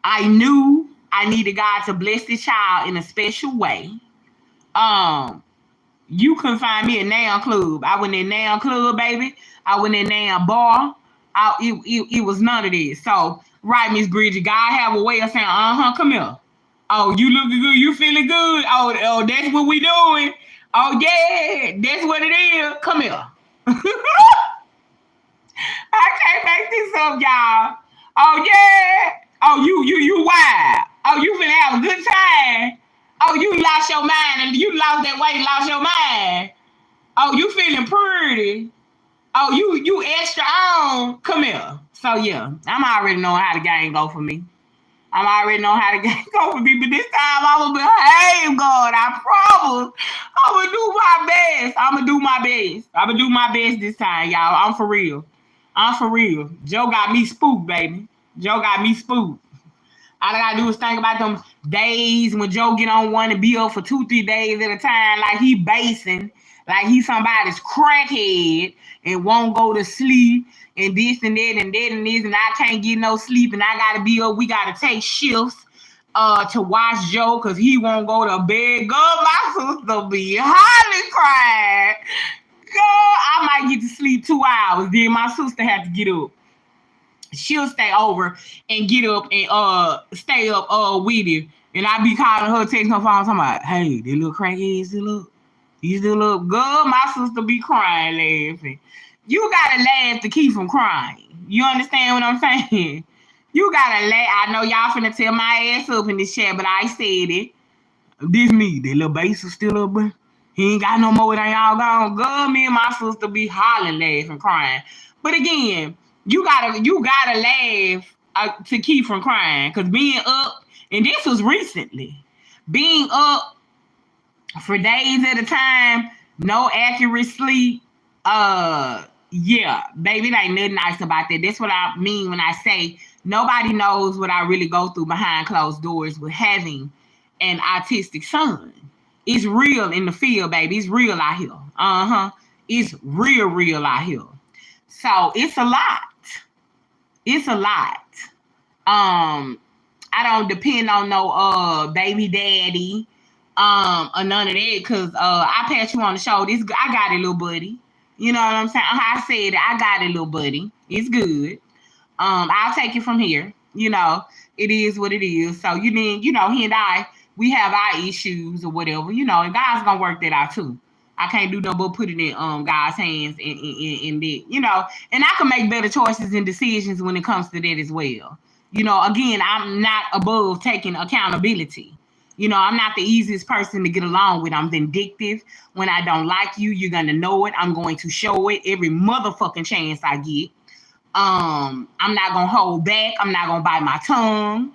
I knew I needed God to bless this child in a special way. You couldn't find me a nail club. I went in nail club, baby. I went in nail bar. It was none of this. So, right, Miss Bridget, God have a way of saying, come here. Oh, you looking good? You feeling good? Oh, that's what we doing. Oh, yeah, that's what it is. Come here. I can't make this up, y'all. Oh, yeah. Oh, you wild. Oh, you finna have a good time. Oh, you lost your mind and you lost that weight, lost your mind. Oh, you feeling pretty. Oh, you extra on. Come here. So, yeah, I'm already knowing how the game go for me. I'm already know how the game go for me, but this time I'm going to behave, God. I promise. I'm going to do my best. I'm going to do my best. I'm going to do my best this time, y'all. I'm for real. Joe got me spooked, baby. Joe got me spooked. All I got to do is think about them days when Joe get on one and be up for 2-3 days at a time like he basing, like he somebody's crackhead and won't go to sleep. And this and that and that and this, and I can't get no sleep, and I gotta be up. We gotta take shifts to watch Joe because he won't go to bed. Girl, my sister be highly crying. Girl, I might get to sleep 2 hours. Then my sister had to get up. She'll stay over and get up and stay up with you. And I be calling her, texting her phone, talking about, hey, they little crackhead still up. You still up. Girl, my sister be crying, laughing. You gotta laugh to keep from crying. You understand what I'm saying? You gotta laugh. I know y'all finna tear my ass up in this chat, but I said it. This me, that little bass is still up, but he ain't got no more than y'all gone. Girl, me and my sister be hollering, laughing, crying. But again, you gotta laugh to keep from crying, because being up, and this was recently, being up for days at a time, no accurate sleep. Yeah, baby, it ain't nothing nice about that. That's what I mean when I say nobody knows what I really go through behind closed doors with having an autistic son. It's real in the field, baby. It's real out here. It's real out here. So it's a lot. I don't depend on no baby daddy or none of that, because I pat you on the shoulder. I got it, little buddy. You know what I'm saying? I said it. I got it, little buddy. It's good. I'll take it from here. It is what it is. So he and I, we have our issues or whatever, and God's gonna work that out too. I can't do no but put it in God's hands and that, and I can make better choices and decisions when it comes to that as well. Again, I'm not above taking accountability. I'm not the easiest person to get along with. I'm vindictive. When I don't like you, you're going to know it. I'm going to show it every motherfucking chance I get. I'm not going to hold back. I'm not going to bite my tongue.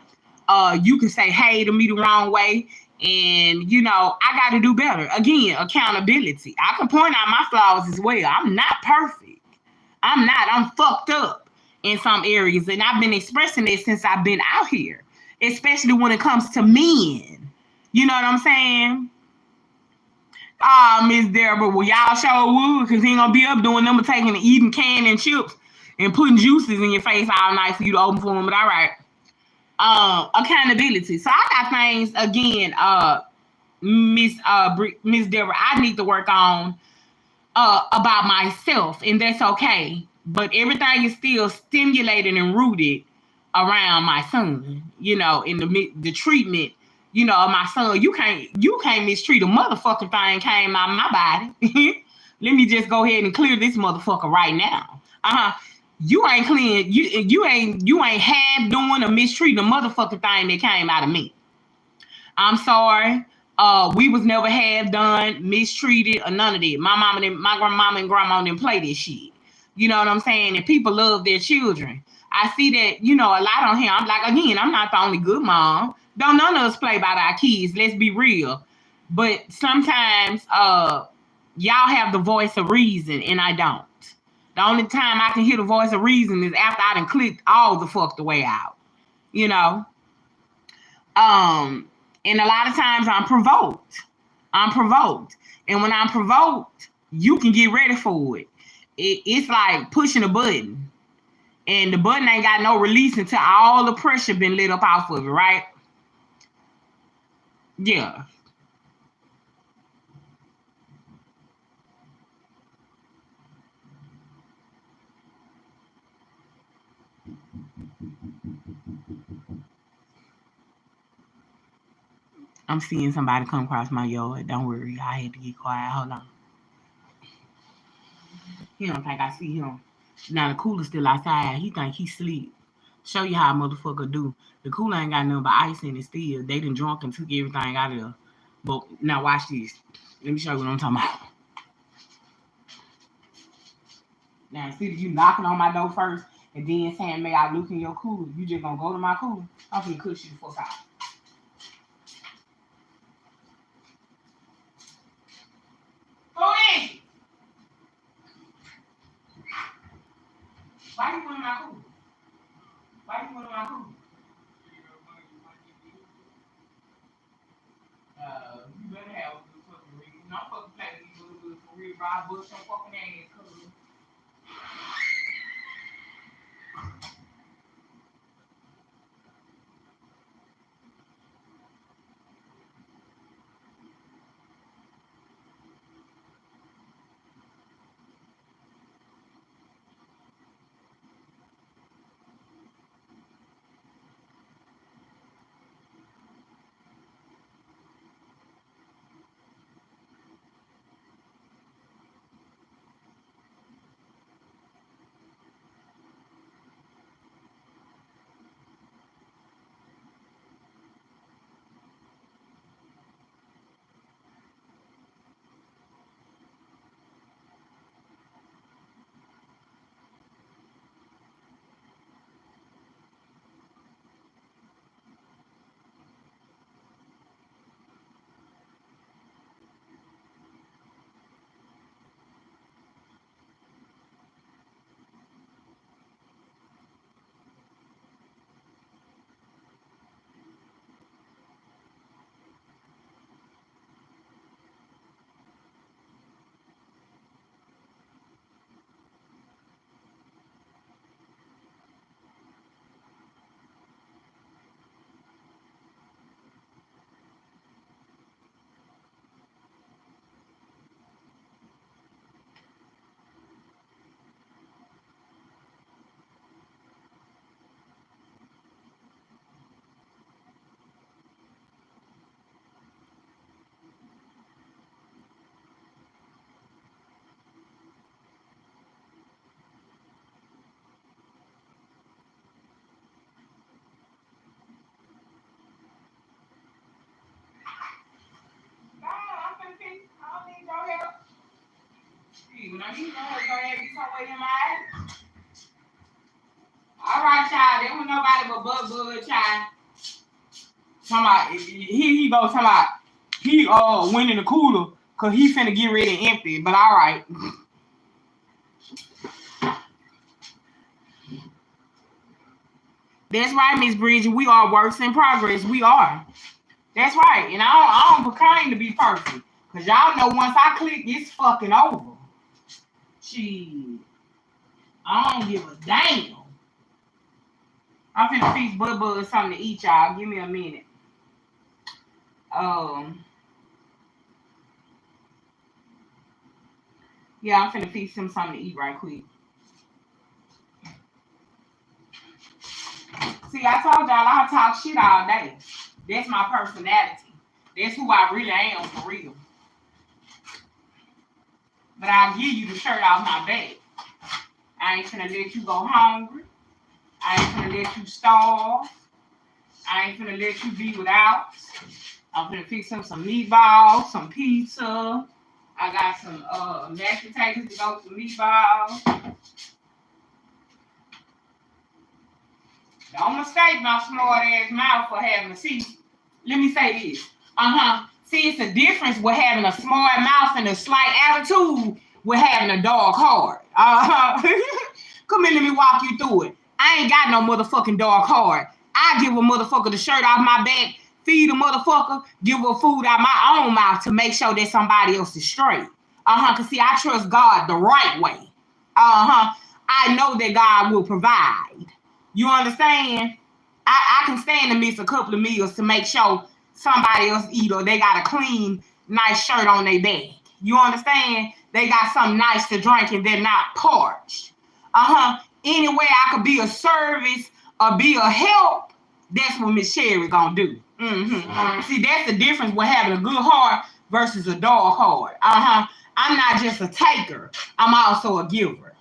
You can say hey to me the wrong way. And, I got to do better. Again, accountability. I can point out my flaws as well. I'm not perfect. I'm fucked up in some areas. And I've been expressing it since I've been out here, especially when it comes to men. You know what I'm saying? Miss Deborah, well, y'all sure would, because he ain't gonna be up doing them taking and eating can and chips and putting juices in your face all night for you to open for him. But all right. Accountability. So I got things again, Miss Deborah, I need to work on about myself, and that's okay. But everything is still stimulated and rooted around my son, you know, in the treatment, you know, of my son. You can't mistreat a motherfucking thing came out of my body. Let me just go ahead and clear this motherfucker right now. You ain't clean. You ain't half doing or mistreating a motherfucking thing that came out of me. I'm sorry. We was never half done, mistreated, or none of that. My grandmama and grandma didn't play this shit. You know what I'm saying? And people love their children. I see that, you know, a lot on here. I'm like, again, I'm not the only good mom. Don't none of us play about our kids. Let's be real. But sometimes y'all have the voice of reason, and I don't. The only time I can hear the voice of reason is after I done clicked all the fuck the way out. You know? And a lot of times I'm provoked. And when I'm provoked, you can get ready for it. It's like pushing a button. And the button ain't got no release until all the pressure been lit up off of it, right? Yeah. I'm seeing somebody come across my yard. Don't worry, I had to get quiet. Hold on. He don't think I see him. Now the cooler's still outside. He think he sleep. Show you how a motherfucker do. The cooler ain't got nothing but ice in it still. They done drunk and took everything out of there. But now watch this. Let me show you what I'm talking about. Now instead of you knocking on my door first and then saying, may I look in your cooler, you just gonna go to my cooler. I'm gonna cuss you the fuck out. Who is it? Why you going to my cooler? Why you going to my cooler? You better have a good fucking reason. I'm fucking play with you good for real, bro. I bust your fucking ass, cuz. When I need your help, go ahead and be somewhere in my. All right, child. There was nobody but Bud, child. Somebody, he goes, somebody, he went in the cooler because he finna get ready and empty. But all right. That's right, Miss Bridget. We are works in progress. We are. That's right. And I don't proclaim to be perfect. Because y'all know once I click, it's fucking over. Shit. I don't give a damn. I'm finna fix Bud something to eat, y'all. Give me a minute. Yeah, I'm finna fix him something to eat right quick. See, I told y'all I talk shit all day. That's my personality. That's who I really am for real. But I'll give you the shirt off my back. I ain't finna let you go hungry. I ain't finna let you starve. I ain't finna let you be without. I'm finna fix up some meatballs, some pizza. I got some mashed potatoes to go with some meatballs. Don't mistake my smart ass mouth for having a seat. Let me say this. See, it's a difference with having a smart mouth and a slight attitude with having a dark heart. Come here, let me walk you through it. I ain't got no motherfucking dark heart. I give a motherfucker the shirt off my back, feed a motherfucker, give her food out my own mouth to make sure that somebody else is straight. Cause see, I trust God the right way. I know that God will provide. You understand? I can stand to miss a couple of meals to make sure somebody else eat or they got a clean, nice shirt on their back. You understand? They got something nice to drink and they're not parched. Any way I could be a service or be a help, that's what Miss Sherry gonna do. See, that's the difference with having a good heart versus a dark heart. I'm not just a taker. I'm also a giver.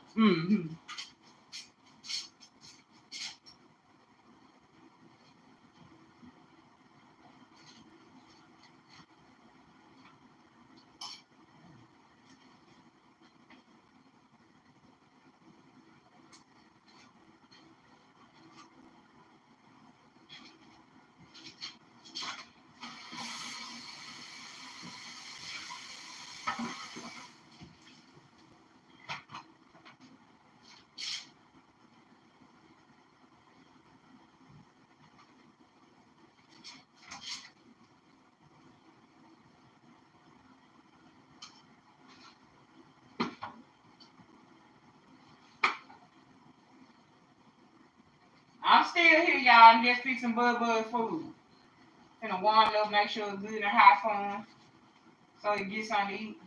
I'm still here, y'all. I'm just fixing Bud food. Gonna warm it up, make sure it's good and hot for him, so he gets something to eat.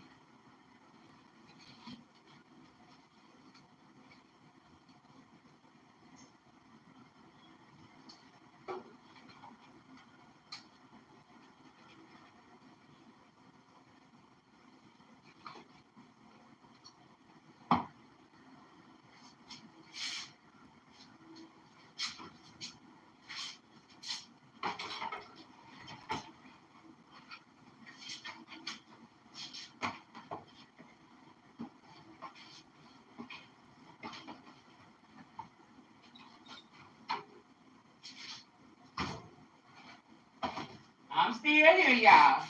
I'm still here, y'all.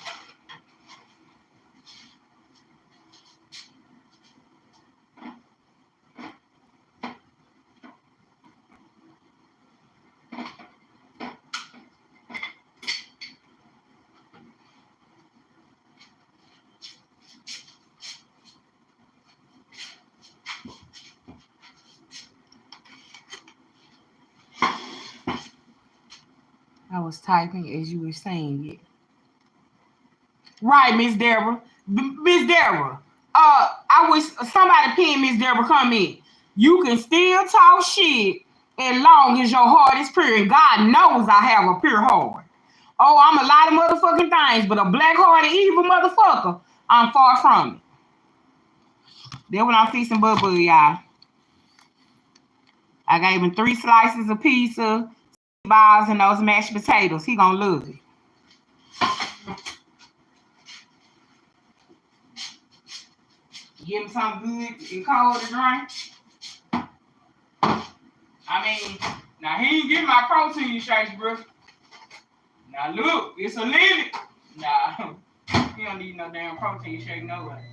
I was typing as you were saying it. Right, Miss Deborah. Miss Deborah. I wish somebody pin Miss Deborah comment. You can still talk shit as long as your heart is pure. And God knows I have a pure heart. Oh, I'm a lot of motherfucking things, but a black-hearted evil motherfucker, I'm far from it. That's what I'm fixing Bud, y'all. I gave him 3 slices of pizza, balls, and those mashed potatoes. He gonna love it. Give him something good and cold to drink. I mean, now he ain't getting my protein shakes, bro. Now look, it's a limit. Nah, he don't need no damn protein shake, no way.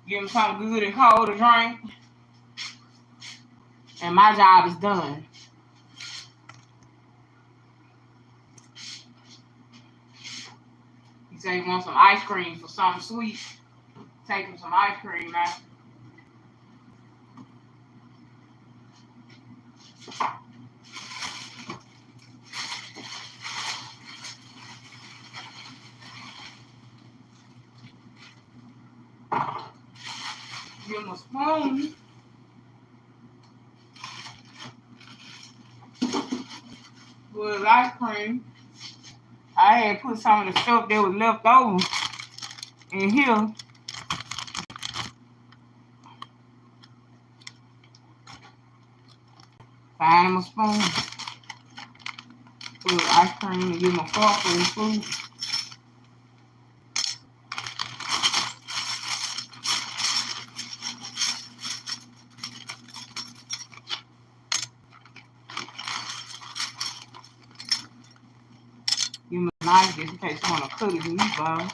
Give him something good and cold to drink. And my job is done. He said he wants some ice cream for something sweet. Take him some ice cream, man. give him a spoon. With ice cream. I had put some of the stuff that was left over in here. Find him a spoon. Put ice cream and give him a fork for his food. Give him a knife just in case you want to cut his meatball.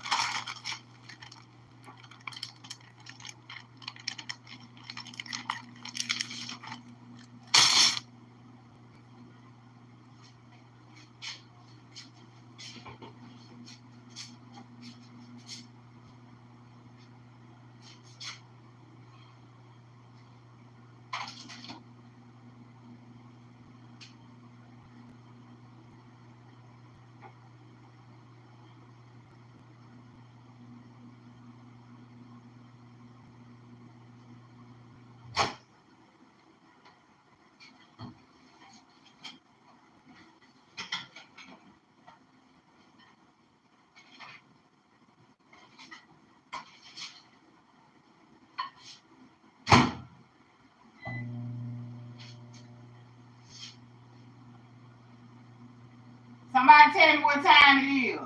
Somebody tell me what time it is.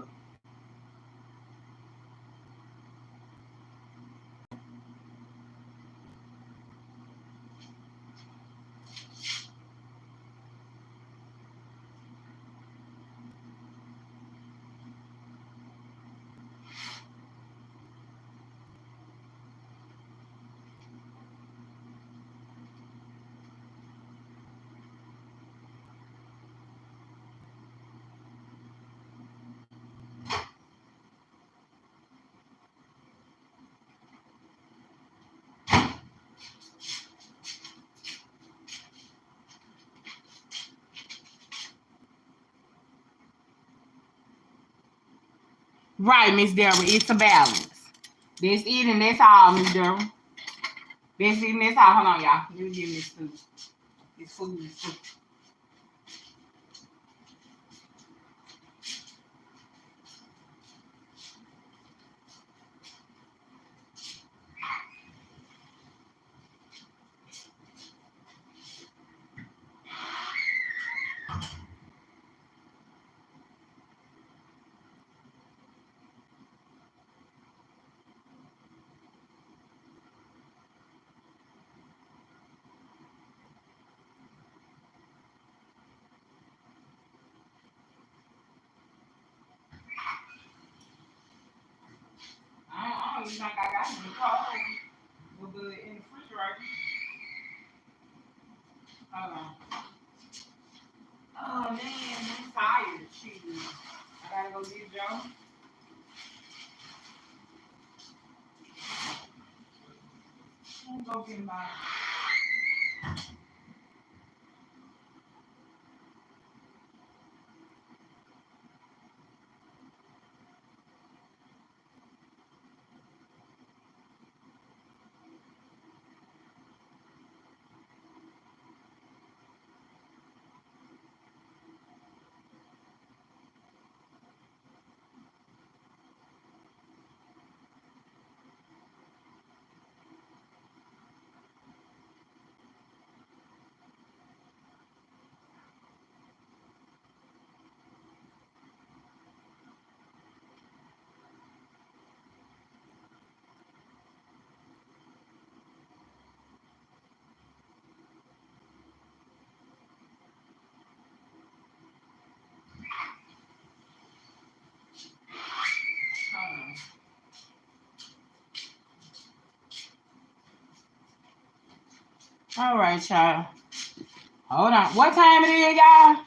Right, Miss Deborah. It's a balance. That's it and that's all, Miss Deborah. That's it and that's all. Hold on, y'all. Let me give me this food. This food is food. I don't even think I got any cold with the in the refrigerator. Hold on. Oh man, I'm tired. Shoot. I gotta go get Joe. I'm gonna go get my. All right, y'all. Hold on. What time it is, y'all?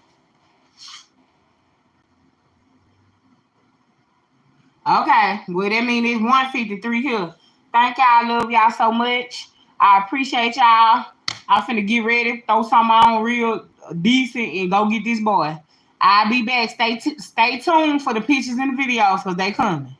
Okay. Well, that means it's 1:53 here. Thank y'all. Love y'all so much. I appreciate y'all. I'm finna get ready, throw something on real decent, and go get this boy. I'll be back. Stay tuned for the pictures and the videos because they coming.